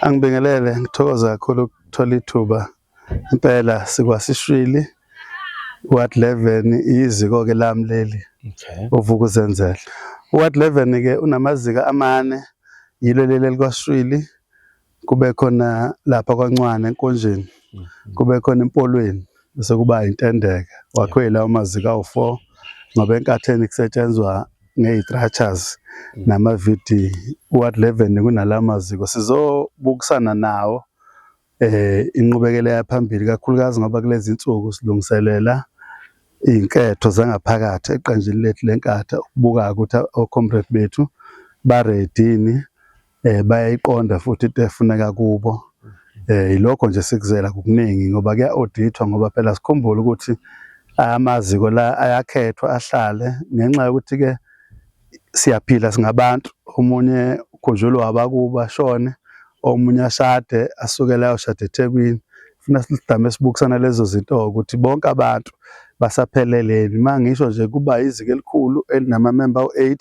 Angibingelele, ngithokoza kakhulu ukuthola ithuba. Impela sikwasishwili Ward 11 iziko-ke lami leli Uvukuzenzele. Ward 11-ke unamazika amane, yilo leli likwaShwili, kube khona lapha kwaNcwane eNkonjeni, kube khona Empolweni, bese kuba iNtendeka. Wakhiwe lawo maziko awu-4 ngoba enkatheni kusetshenzwa ngey'-structures nama-VD. Ward 11 kunala maziko sizobukisana nawo inqubekela yaphambili, kakhulukazi ngoba kulezi insuku silungiselela izinketho zangaphakathi eqenjini lethu lenkatha, ukubuka ukuthi o-comrade bethu baredini, bayayiqonda futhi into efuneka kubo. Ilokho nje sikuzela kukuningi ngoba kuya-audithwa, ngoba phela sikhumbule ukuthi amaziko la ayakhethwa ahlale ngenxa yokuthi-ke siyaphila singabantu. Omunye ukhunjulwa abakubo ashone, omunye ashade asukela ayoshada eThekwini. Funa sidame sibukisana lezo zinto ukuthi bonke abantu basapheleleni. Mangisho nje kuba iziko elikhulu elinamamemba awu-8,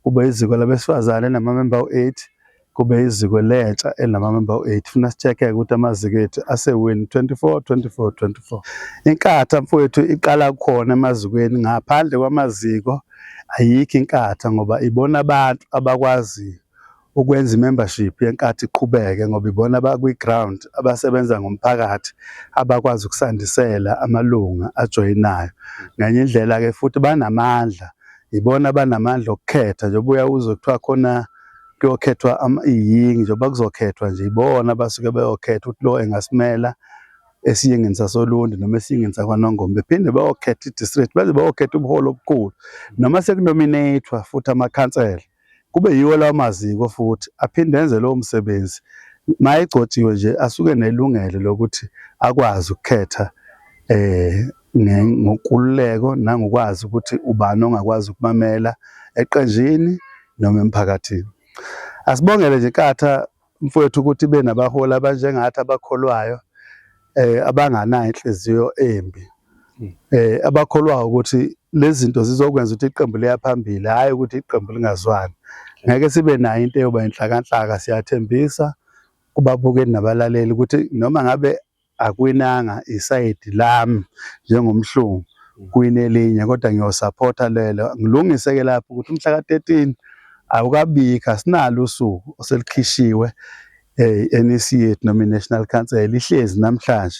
kube iziko labesifazane elinamamemba awu-8, kube iziko lentsha elinamamemba awu-8. Funa si-check-ke ukuthi amaziko ethu asewini 24. Inkatha mfowethu iqala khona emazikweni. Ngaphandle kwamaziko ayikho inkatha, ngoba ibona abantu abakwazi ukwenza i-membership yenkatha iqhubeke, ngoba ibona bakwi-ground abasebenza ngomphakathi, abakwazi ukusandisela amalunga ajoyinayo. Ngenye indlela-ke futhi banamandla, ibona banamandla okukhetha. Njengoba uyawuzwa kuthiwa khona kuyokhethwa iyingi, njengoba kuzokhethwa nje ibona abasuke beyokhetha ukuthi lo engasimela esiyingini sasoLundi noma esiyingini sakwaNongoma. Bephinde bayokhetha i-district, beze bayokhetha ubuholi obukhulu, noma sekunominathwa futhi amakhansela, kube yiwo lawo maziko futhi aphinde enze lowo msebenzi. Mayegcotshiwe nje asuke nelungelo lokuthi akwazi ukukhetha ngokululeko nangokwazi ukuthi ubani ongakwazi ukumamela eqenjini noma emphakathini. Asibongele nje inkatha mfowethu ukuthi ibe nabaholi abanjengathi abakholwayo, abanganayo inhliziyo embi, abakholwayo ukuthi lezi zinto zizokwenza ukuthi iqembu liya phambili, hhayi ukuthi iqembu lingazwani. Ngeke sibe nayo into eyoba inhlakanhlaka. Siyathembisa kubabukeli nabalaleli ukuthi noma ngabe akwinanga isayidi lami njengomhlungu kuwine elinye, kodwa ngiyosapota lelo. Ngilungise-ke lapho ukuthi umhla ka-13 awukabikho, asinalo usuku oselikhishiwe i-NEC yethu noma i-National Council ihlezi namhlanje.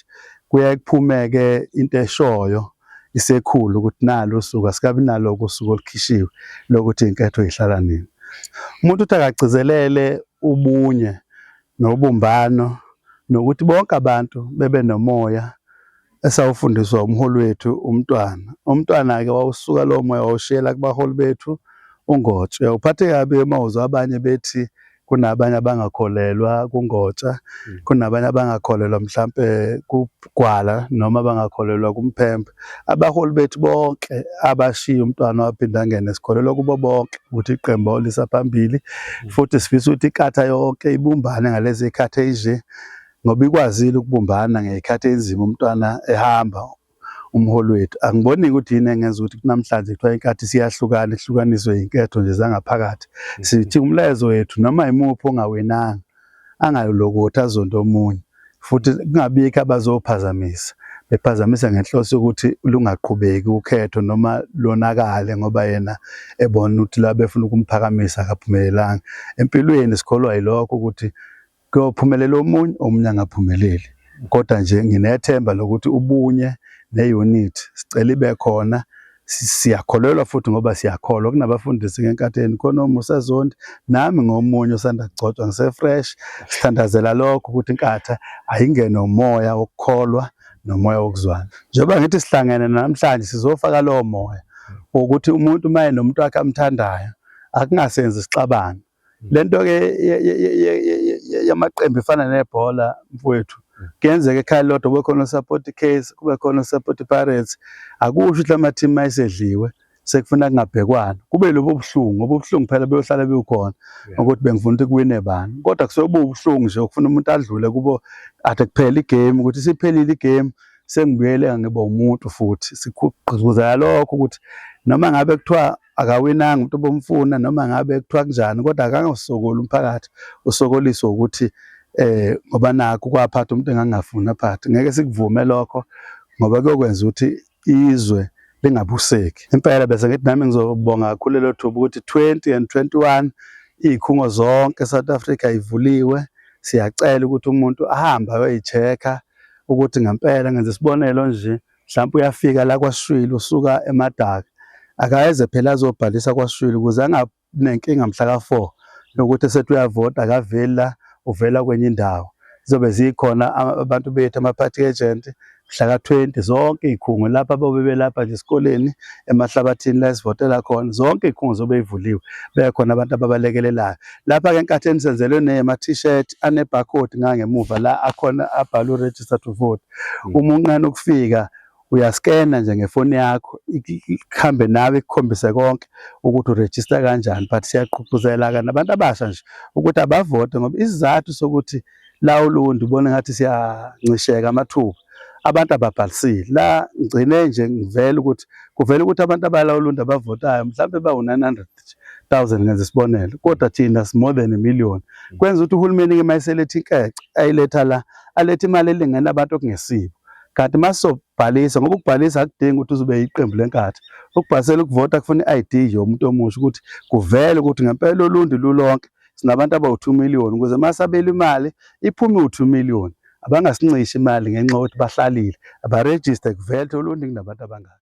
Kuyaye kuphume-ke into eshoyo isekhulu ukuthi nalo usuku, asikabi nalo usuku olukhishiwe lokuthi inketho ihlala nini. Umuntu uthi akagcizelele ubunye nobumbano, nokuthi bonke abantu bebe nomoya esawufundiswa umholi wethu uMntwana. UMntwana-ke wawusuka lowo moya wawushiyela kubaholi bethu uNgotsha. Uphathe kabi uma uzwa abanye bethi kunabanye abangakholelwa kuNgotsha, kunabanye abangakholelwa mhlampe kuGwala noma abangakholelwa kuMphembe. Abaholi bethu bonke abashiya uMntwana waphinda angene, sikholelwa kubo bonke ukuthi iqembu lisa phambili, futhi sifisa ukuthi ikatha yonke ibumbane ngalezi ikhatha ezinje, ngoba ikwazile ukubumbana ngey'khathi enzima uMntwana ehamba umholi wethu. Angiboni ukuthi yini engenza ukuthi namhlanje kuthiwa inkathi siyahlukana, ihlukaniswe inketho nje zangaphakathi. Sithi umlezo wethu noma yimuphi ongawinanga angalokothi azonto omunye, futhi kungabikho abazophazamisa, bephazamisa ngenhloso yokuthi lungaqhubeki ukhetho noma lonakale ngoba yena ebona ukuthi la befuna ukumphakamisa akaphumelelanga. Empilweni sikholwa yilokho ukuthi kuyophumelela omunye angaphumeleli, kodwa nje nginethemba lokuthi ubunye ne-unity sicela ibe khona. Siyakholelwa futhi ngoba siyakholwa kunabafundisi ngenkatheni, khona oMusa Zondi, nami ngomunye osanda kugcotshwa ngise-fresh. Sithandazela lokho ukuthi inkatha ayingene umoya wokukholwa nomoya wokuzwana. Njengoba ngithi sihlangene namhlanje sizofaka lowo moya ukuthi umuntu uma enomuntu wakhe amthandayo akungasenzi isixabano. Lento-ke yamaqembu ifana nebhola mfowethu, kuyenzeka ekhaya lodwa kube khona uSupport Case, kube khona uSupport Pirates. Akusho ukuthi ama-team mayesedliwe sekufuna kungabhekwana, kube lobo buhlungu, ngoba ubuhlungu phela beyohlala bukhona ukuthi bengifuna ukuthi kuwine bani, kodwa kusuke bubuhlungu nje ukufuna umuntu adlule kubo ade kuphela igame, ukuthi siphelile igame sengibuyele ngibe umuntu futhi. Sigqugquzela lokho ukuthi noma ngabe kuthiwa akawinanga umuntu obomfuna, noma ngabe kuthiwa kunjani, kodwa akangasokoli umphakathi usokoliswa ukuthi ngoba nakho kwaphatha umuntu engangafuni aphathe. Ngeke sikuvume lokho ngoba kuyokwenza ukuthi izwe lingabuseki. Impela bese ngithi nami ngizobonga kakhulu lelo thuba ukuthi 20 and 21 izikhungo zonke South Africa ivuliwe. Siyacela ukuthi umuntu ahambe ayoyi-check-a ukuthi ngempela ngenze isibonelo nje, mhlawumbe uyafika la kwaShwili usuka eMadaka, akayeze phela azobhalisa kwaShwili ukuze angabi nenkinga mhla ka-4 yokuthi sethi uyavota akaveli la, uvela kwenye indawo. Zizobe zikhona abantu bethu ama-party agent mhla ka-20 zonke izikhungo lapha ababe lapha nje esikoleni emahlabathini la esivotela khona, zonke izikhungo zobe yivuliwe, bekhona abantu ababalekelelayo. Lapha-ke enkatheni senzelwe nema-t-shirt ane-barcode ngangemuva la akhona abhalwe u-register to vote. Uma unqena ukufika uyaskena nje ngefoni yakho ikhambe nawe ikukhombise konke ukuthi urejista kanjani. But siyagqugquzela-ke nabantu abasha nje ukuthi abavote ngoba isizathu sokuthi la uLundi ubone ngathi siyancisheka amathuba, abantu ababhalisile. La ngigcine nje ngivela ukuthi abantu abala uLundi abavotayo mhlawumbe bawu-900,000 ngenza isibonelo, kodwa thina more than 1 million. Kwenza ukuthi uhulumeni-ke mayiseletha inkece ayiletha la, aletha imali elingana abantu okungesibo. Kanti masizobhalisa, ngoba ukubhalisa akudingi ukuthi uzobe yiqembu lenkatha. Ukubhalisela ukuvota kufuna i-ID nje umuntu omusha ukuthi kuvele ukuthi ngempela uLundi lulonke sinabantu abawu-2 million, ukuze masabela imali iphume u-2 million. Abangasincisha imali ngenxa yokuthi bahlalile, abarejiste kuvele ukuthi uLundi kunabantu abangaka.